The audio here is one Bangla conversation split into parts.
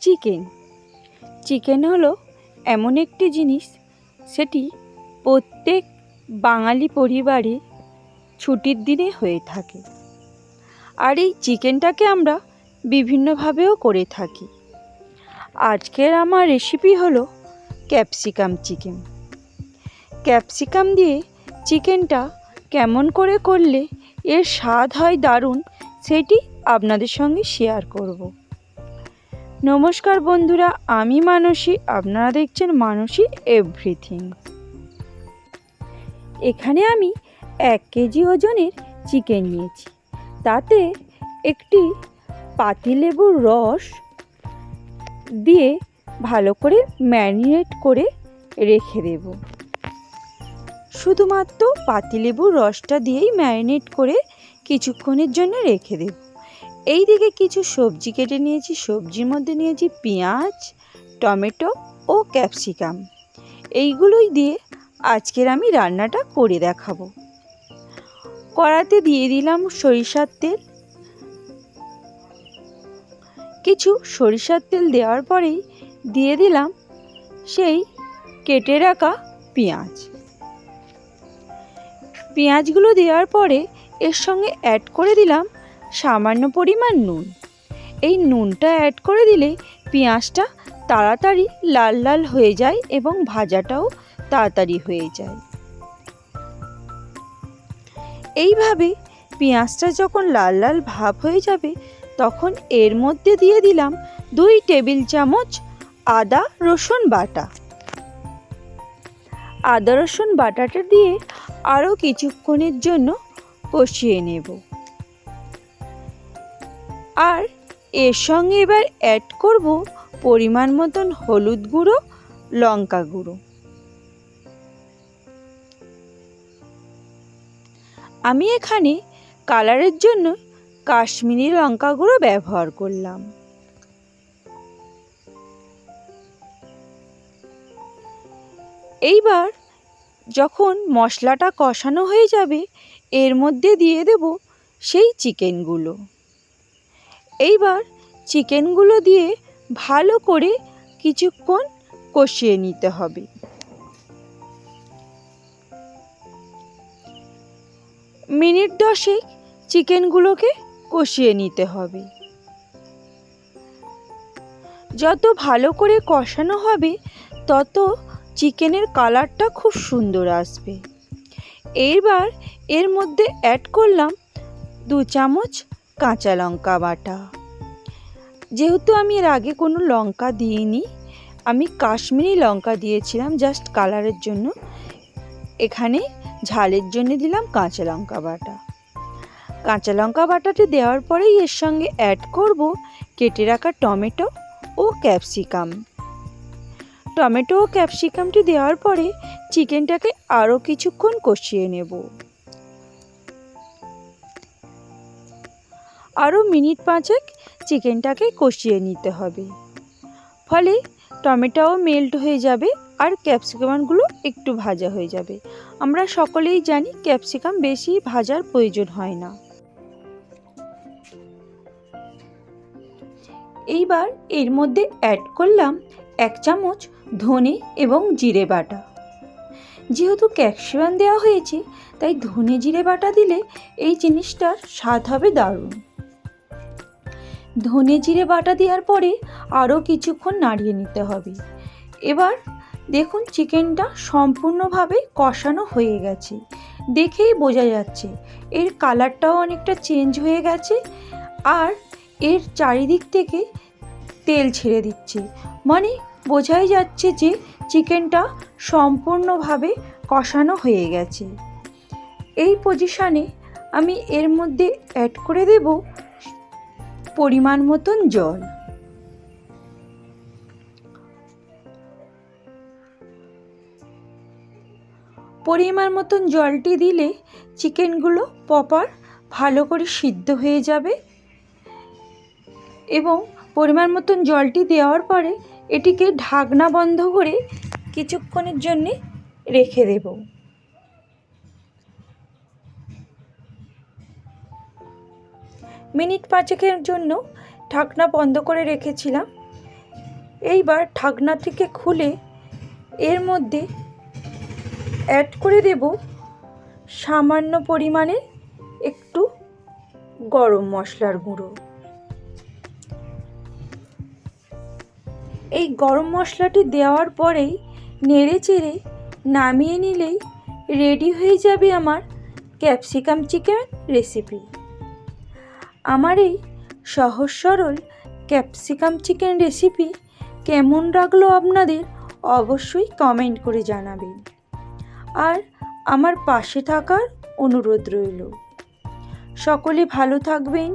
চিকেন চিকেন হলো এমন একটি জিনিস, সেটি প্রত্যেক বাঙালি পরিবারে ছুটির দিনে হয়ে থাকে। আর এই চিকেনটাকে আমরা বিভিন্নভাবেও করে থাকি। আজকের আমার রেসিপি হলো ক্যাপসিকাম চিকেন। ক্যাপসিকাম দিয়ে চিকেনটা কেমন করে করলে এর স্বাদ হয় দারুণ, সেটি আপনাদের সঙ্গে শেয়ার করব। নমস্কার বন্ধুরা, আমি মানসী, আপনারা দেখছেন মানসী এভরিথিং। এখানে আমি 1 কেজি ওজনের চিকেন নিয়েছি। তাতে একটি পাতিলেবুর রস দিয়ে ভালো করে ম্যারিনেট করে রেখে দেব। শুধুমাত্র পাতিলেবুর রসটা দিয়েই ম্যারিনেট করে কিছুক্ষণের জন্য রেখে দেব। এই দিকে কিছু সবজি কেটে নিয়েছি। সবজির মধ্যে নিয়েছি পেঁয়াজ, টমেটো ও ক্যাপসিকাম। এইগুলোই দিয়ে আজকের আমি রান্নাটা করে দেখাবো। কড়াতে দিয়ে দিলাম সরিষার তেল। কিছু সরিষার তেল দেওয়ার পরেই দিয়ে দিলাম সেই কেটে রাখা পেঁয়াজ। পেঁয়াজগুলো দেওয়ার পরে এর সঙ্গে অ্যাড করে দিলাম সামান্য পরিমাণ নুন। এই নুনটা অ্যাড করে দিলে পেঁয়াজটা তাড়াতাড়ি লাল লাল হয়ে যায় এবং ভাজাটাও তাড়াতাড়ি হয়ে যায়। এইভাবে পেঁয়াজটা যখন লাল লাল ভাব হয়ে যাবে, তখন এর মধ্যে দিয়ে দিলাম 2 টেবিল চামচ আদা রসুন বাটা। আদা রসুন বাটাটা দিয়ে আরও কিছুক্ষণের জন্য কষিয়ে নেব। আর এর সঙ্গে এবার অ্যাড করব পরিমাণ মতন হলুদ গুঁড়ো, লঙ্কা গুঁড়ো। আমি এখানে কালারের জন্য কাশ্মীরি লঙ্কা গুঁড়ো ব্যবহার করলাম। এইবার যখন মশলাটা কষানো হয়ে যাবে, এর মধ্যে দিয়ে দেব সেই চিকেনগুলো। এইবার চিকেনগুলো দিয়ে ভালো করে কিছুক্ষণ কষিয়ে নিতে হবে। মিনিট 10 চিকেনগুলোকে কষিয়ে নিতে হবে। যত ভালো করে কষানো হবে, তত চিকেনের কালারটা খুব সুন্দর আসবে। এইবার এর মধ্যে অ্যাড করলাম 2 চামচ কাঁচা লঙ্কা বাটা। যেহেতু আমি এর আগে কোনো লঙ্কা দিইনি, আমি কাশ্মীরি লঙ্কা দিয়েছিলাম জাস্ট কালারের জন্য। এখানে ঝালের জন্য দিলাম কাঁচা লঙ্কা বাটা। কাঁচা লঙ্কা বাটাটি দেওয়ার পরেই এর সঙ্গে অ্যাড করব কেটে রাখা টমেটো ও ক্যাপসিকাম। টমেটো ও ক্যাপসিকামটি দেওয়ার পরে চিকেনটাকে আরও কিছুক্ষণ কষিয়ে নেব। আরও মিনিট 5 চিকেনটাকে কষিয়ে নিতে হবে। ফলে টমেটোও মেল্ট হয়ে যাবে আর ক্যাপসিকামগুলো একটু ভাজা হয়ে যাবে। আমরা সকলেই জানি ক্যাপসিকাম বেশি ভাজার প্রয়োজন হয় না। এইবার এর মধ্যে অ্যাড করলাম 1 চামচ ধনে এবং জিরে বাটা। যেহেতু ক্যাপসিকাম দেওয়া হয়েছে, তাই ধনে জিরে বাটা দিলে এই জিনিসটার স্বাদ হবে দারুণ। ধনে জিরে বাটা দেওয়ার পরে আরও কিছুক্ষণ নাড়িয়ে নিতে হবে। এবার দেখুন চিকেনটা সম্পূর্ণভাবে কষানো হয়ে গেছে। দেখেই বোঝা যাচ্ছে এর কালারটাও অনেকটা চেঞ্জ হয়ে গেছে আর এর চারিদিক থেকে তেল ছেড়ে দিচ্ছে। মানে বোঝাই যাচ্ছে যে চিকেনটা সম্পূর্ণভাবে কষানো হয়ে গেছে। এই পজিশনে আমি এর মধ্যে অ্যাড করে দেব পরিমাণ মতন জল। পরিমাণ মতন জলটি দিলে চিকেনগুলো প্রপার ভালো করে সিদ্ধ হয়ে যাবে এবং পরিমাণ মতন জলটি দেওয়ার পরে এটিকে ঢাকনা বন্ধ করে কিছুক্ষণের জন্য রেখে দেব। মিনিট 5 জন্য ঢাকনা বন্ধ করে রেখেছিলাম। এইবার ঢাকনা থেকে খুলে এর মধ্যে অ্যাড করে দেব সামান্য পরিমাণে একটু গরম মশলার গুঁড়ো। এই গরম মশলাটি দেওয়ার পরেই নেড়ে চেড়ে নামিয়ে নিলেই রেডি হয়ে যাবে আমার ক্যাপসিকাম চিকেন রেসিপি। আমার এই সহজ সরল ক্যাপসিকাম চিকেন রেসিপি কেমন লাগলো আপনাদের অবশ্যই কমেন্ট করে জানাবেন, আর আমার পাশে থাকার অনুরোধ রইল। সকলে ভালো থাকবেন,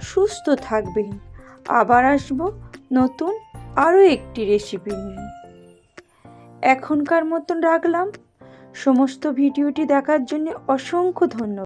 সুস্থ থাকবেন। আবার আসব নতুন আরও একটি রেসিপি নিয়ে। এখনকার মতন রাখলাম। সমস্ত ভিডিওটি দেখার জন্য অসংখ্য ধন্যবাদ।